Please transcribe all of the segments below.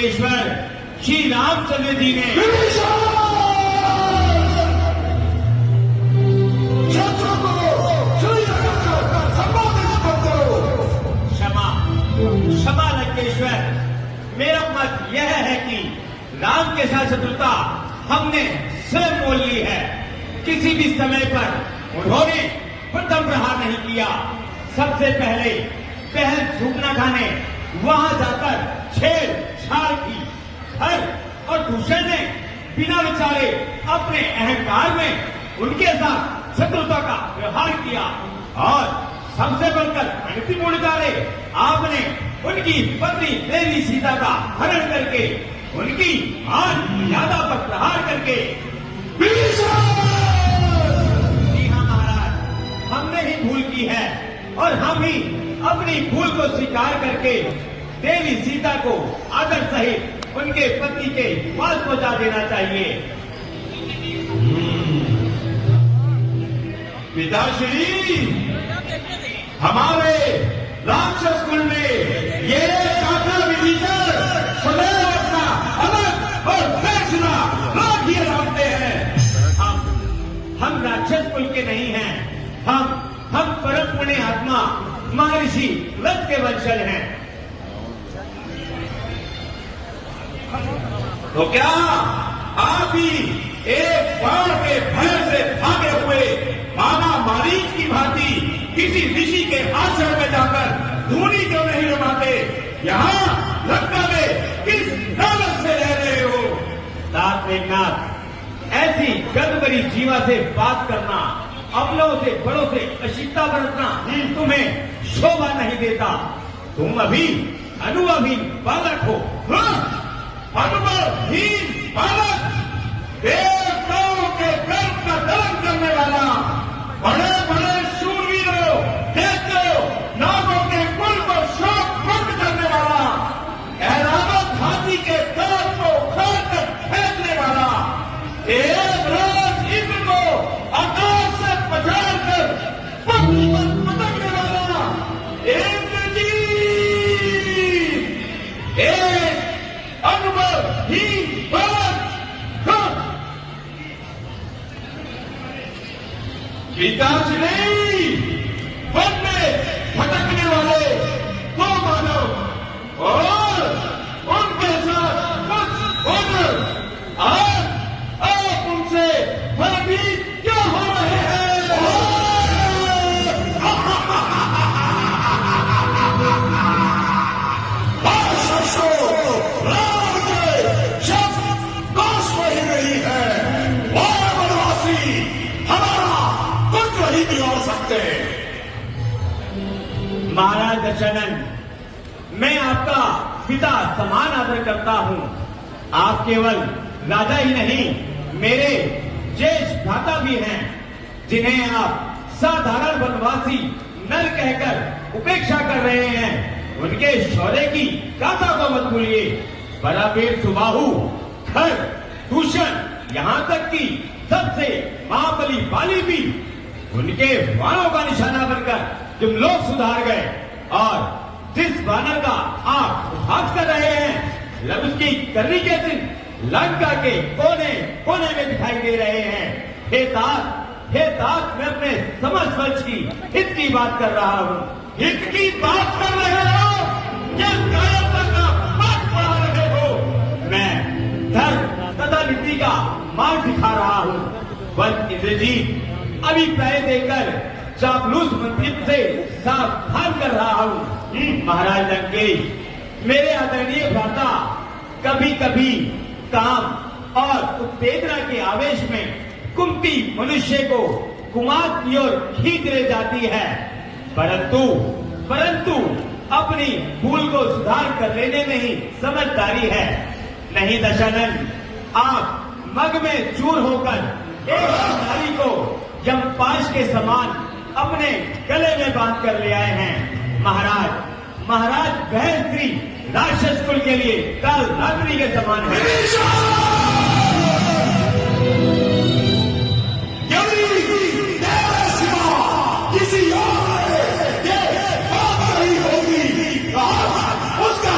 लंकेश्वर श्री रामचंद्र जी ने क्षमा क्षमा लंकेश्वर, मेरा मत यह है कि राम के साथ शत्रुता हमने स्वयं मोल ली है। किसी भी समय पर उन्होंने प्रथम प्रहार नहीं किया। सबसे पहले पहल सूपनाखा ने वहां जाकर छेड़छाड़ की। हर और दूसरे ने बिना विचारे अपने अहंकार में उनके साथ शत्रुता का व्यवहार किया और सबसे बढ़कर अंतिम उड़ारे आपने उनकी पत्नी देवी सीता का हरण करके उनकी मान मर्यादा पर प्रहार करके। जी हाँ महाराज, हमने ही भूल की है और हम ही अपनी भूल को स्वीकार करके देवी सीता को आदर सहित उनके पति के पास पहुंचा देना चाहिए। पिताश्री, हमारे राक्षस कुल में ये काका विभीषण सदैव अपना अलग और फैसला राखिए रखते हैं। हम राक्षस कुल के नहीं हैं। हम परम पुण्य आत्मा महर्षि व्रत के वंशज हैं। तो क्या आप ही एक बाण के भय से भागे हुए मामा मारीच की भांति किसी ऋषि के आश्रम में जाकर धूनी क्यों नहीं रमाते? यहाँ लंका में किस लालच से रह रहे हो? तात मेघनाथ, ऐसी गंदभरी जीवा से बात करना, अपनों से बड़ों से अशिष्टता बरतना तुम्हें शोभा नहीं देता। तुम अभी अनुभवहीन बालक हो। अनुभवहीन बालक, देवताओं के गर्व का दलन करने वाला, बड़े बड़े शूरवीरों, देखो नागों के कुल को शोक मुक्त करने वाला, ऐरावत हाथी के दांत को उखाड़ कर फेंकने वाला, एक राज इंद्र को आकाश से पछाड़ कर पृथ्वी पर पटकने वाला इंद्रजीत, एक अनुभवहीन बालक। पिताश्री, वन में भटकने वाले दो मानव और उनके साथ कुछ हुनर, आप उनसे भयभीत क्यों हो रहे हैं? राम के शब्द दोष वही नहीं है। वनवासी हमारा कुछ वही बिगाड़ सकते हैं। महाराज दशरथ, मैं आपका पिता समान आदर करता हूँ। आप केवल राजा ही नहीं, मेरे ज्येष्ठ भ्राता भी हैं, जिन्हें आप साधारण वनवासी नर कहकर उपेक्षा कर रहे हैं। उनके शौर्य की गाथा को मत भूलिए। बराबर सुबाहु, खर, दूषण, यहाँ तक कि सबसे महाबली बाली भी उनके बाणों का निशाना बनकर तुम लोग सुधार गए और जिस बानर का आप उपहास कर रहे हैं, लब उसकी करनी के दिन लंका के कोने कोने में दिखाई दे रहे हैं। हे तात, मैं अपने समझ वर्ष की हित की बात कर रहा हूँ। हित की बात कर रहे हो? किस कायरता का पाठ पढ़ा रहे हो? मैं धर्म तथा नीति का मार्ग दिखा रहा हूँ। वन इंद्रजीत अभिप्राय देकर चापलूस मंत्रित्व से सावधान कर रहा हूँ। महाराज लंकेश, मेरे आदरणीय भ्राता कभी कभी काम और उत्तेजना के आवेश में कुंती मनुष्य को कुमार की ओर खींच ले जाती है, परंतु अपनी भूल को सुधार कर लेने में ही समझदारी है। नहीं दशानन, आप मग में चूर होकर एक नारी को यमपाश के समान अपने गले में बांध कर ले आए हैं। महाराज वह स्त्री राक्षस कुल के लिए काल रात्रि के समान है। उसका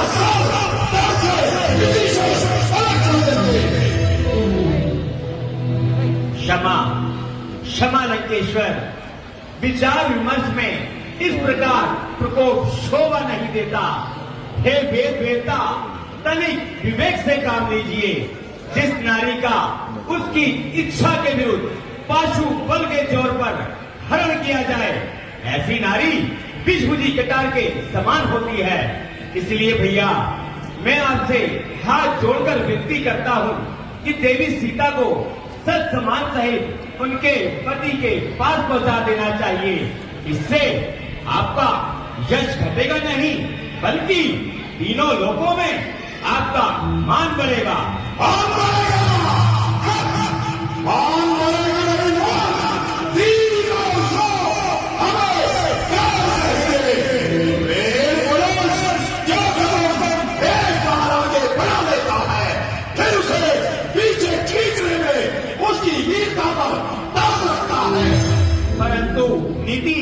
परमेश्वर विचार विमर्श में इस प्रकार प्रकोप शोभा नहीं देता। हे वेद वेदता, तनिक विवेक से काम लीजिए। जिस नारी का उसकी इच्छा के विरुद्ध पाशु बल के जोर पर हरण किया जाए, ऐसी नारी विषभुजी कटार के समान होती है। इसलिए भैया, मैं आपसे हाथ जोड़कर विनती करता हूँ कि देवी सीता को सत समान सहित उनके पति के पास पहुंचा देना चाहिए। इससे आपका यश घटेगा नहीं, बल्कि तीनों लोकों में आपका मान बढ़ेगा। मान बढ़ेगा, मान बढ़ेगा। तीनों लोग हमें प्यार करेंगे। जो एक बार आगे बढ़ा लेता है, फिर उसे पीछे खींचने में उसकी वीरता पर दाग लगता है। परंतु नीति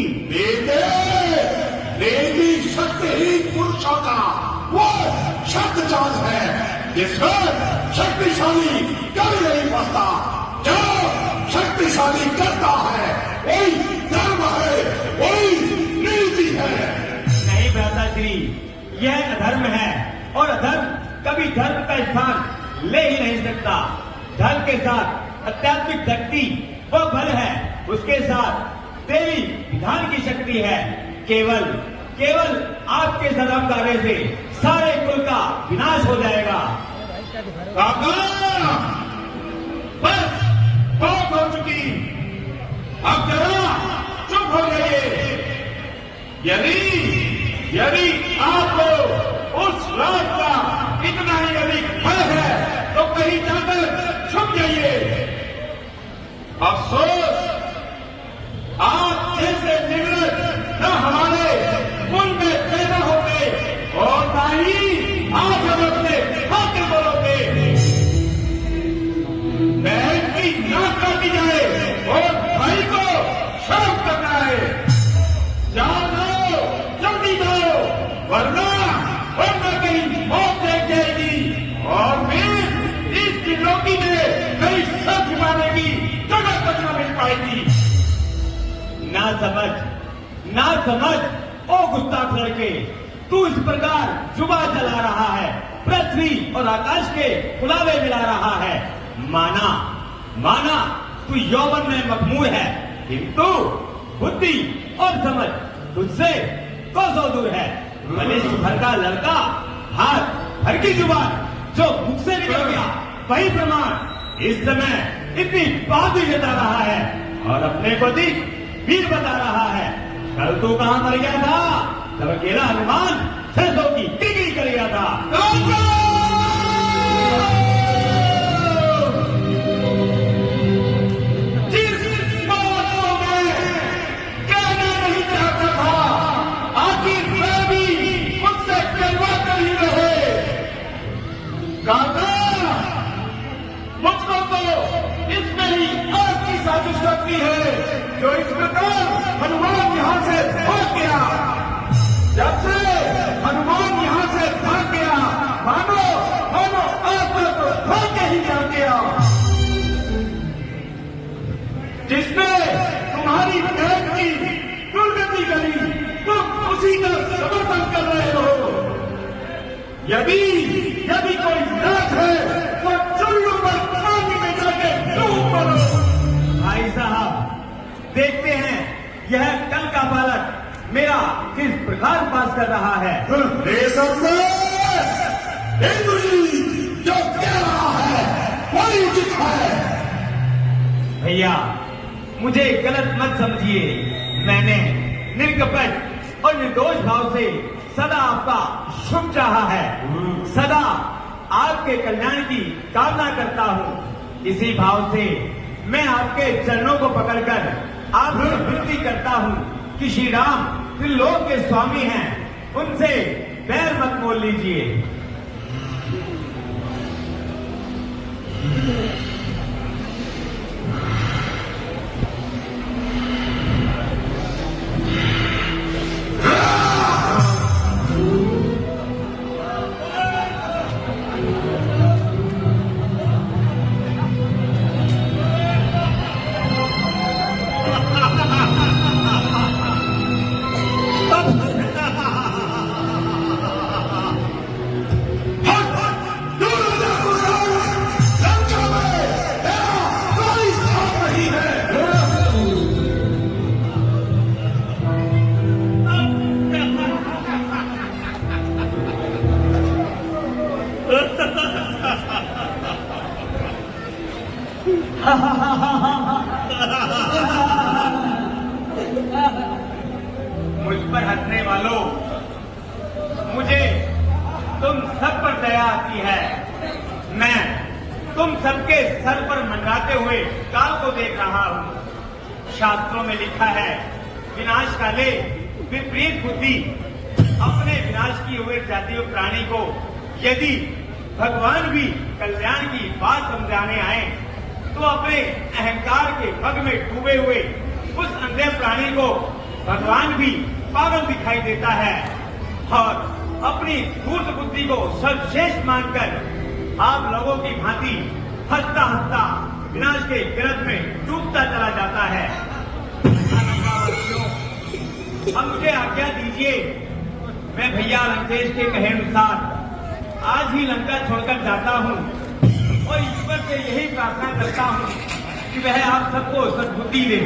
शक्तिहीन पुरुषों का वो शब्द चांद है जिसमें शक्तिशाली कभी नहीं फंसता। जो शक्तिशाली करता है वही धर्म है, वही नीति है। नहीं भ्राताश्री, यह अधर्म है और अधर्म कभी धर्म का स्थान ले ही नहीं सकता। धर्म के साथ आध्यात्मिक शक्ति वो बल है, उसके साथ देवी विधान की शक्ति है। केवल आपके सदम कार्य से सारे कुल का विनाश हो जाएगा। बस बहुत हो चुकी, अब जरा चुप हो जाइए। यदि आपको उस रात का इतना ही अधिक भय है तो कहीं जाकर छुप जाइए। अफसोस, आप जैसे निवृत्त न हमारे कुल में पैदा होते और न ही आप हम अपने भाग्य बोलोगे। बहन की नाक काटी जाए और भाई को शर्म करना है। जाओ, जल्दी जाओ, वरना कहीं मौत देख जाएगी और फिर इस त्रिलोकी में कहीं सच छुपाने की जगह तक न मिल पाएगी। ना समझ ओ गुस्ताख लड़के, तू इस प्रकार जुबान चला रहा है, पृथ्वी और आकाश के खुलावे मिला रहा है। माना तू यौवन में मखमूर है, किंतु बुद्धि और समझ तुझसे कोसों दूर है। बलिष्ठ भर का लड़का हाथ भर की जुबान जो मुख से निकल गया, वही प्रमाण इस समय इतनी बहादुरी जता रहा है और अपने को वीर बता रहा है। कल तू कहां मर गया था जब अकेला हनुमान सरसों की टिकरी कर गया था। जिस बात को मैं कहना नहीं चाहता था, आखिर मैं भी मुझसे कहवा कर ही रहे। काका, मुझको तो इसमें ही आपकी साजिश लगती है जो इस प्रकार हनुमान यहां से भाग गया। जब से हनुमान यहां से भाग गया, मानो आपको तो भाग के ही जा गया। जिसने तुम्हारी बहन की दुर्गति करी, तुम उसी का समर्थन कर रहे हो। यदि कोई नाच है तो चुल्लू पर पानी में जाके डूब पड़ो। भाई साहब, देखते हैं यह कल का बालक मेरा किस प्रकार पास कर रहा है। इंद्र जी जो कह रहा है वही उचित है। भैया, मुझे गलत मत समझिए। मैंने निर्कपट और निर्दोष भाव से सदा आपका शुभ चाहा है, सदा आपके कल्याण की कामना करता हूँ। इसी भाव से मैं आपके चरणों को पकड़कर आपसे विनती करता हूँ कि श्री राम त्रिलोक के स्वामी हैं, उनसे बैर मत मोल लीजिए। मुझ पर हंसने वालों, मुझे तुम सब पर दया आती है। मैं तुम सबके सर पर मंडराते हुए काल को देख रहा हूं। शास्त्रों में लिखा है, विनाश काले विपरीत बुद्धि। अपने विनाश की हुए जातीय प्राणी को यदि भगवान भी कल्याण की बात समझाने आए तो अपने अहंकार के भग में डूबे हुए उस अंधे प्राणी को भगवान भी पागल दिखाई देता है और अपनी धूर्त बुद्धि को सर्वश्रेष्ठ मानकर आप लोगों की भांति हंसता हंसता विनाश के गिरद में डूबता चला जाता है। हमसे आज्ञा दीजिए, मैं भैया लंकेश के कहे अनुसार आज ही लंका छोड़कर जाता हूँ और ईश्वर से यही प्रार्थना करता हूँ कि वह आप सबको सद्बुद्धि दे।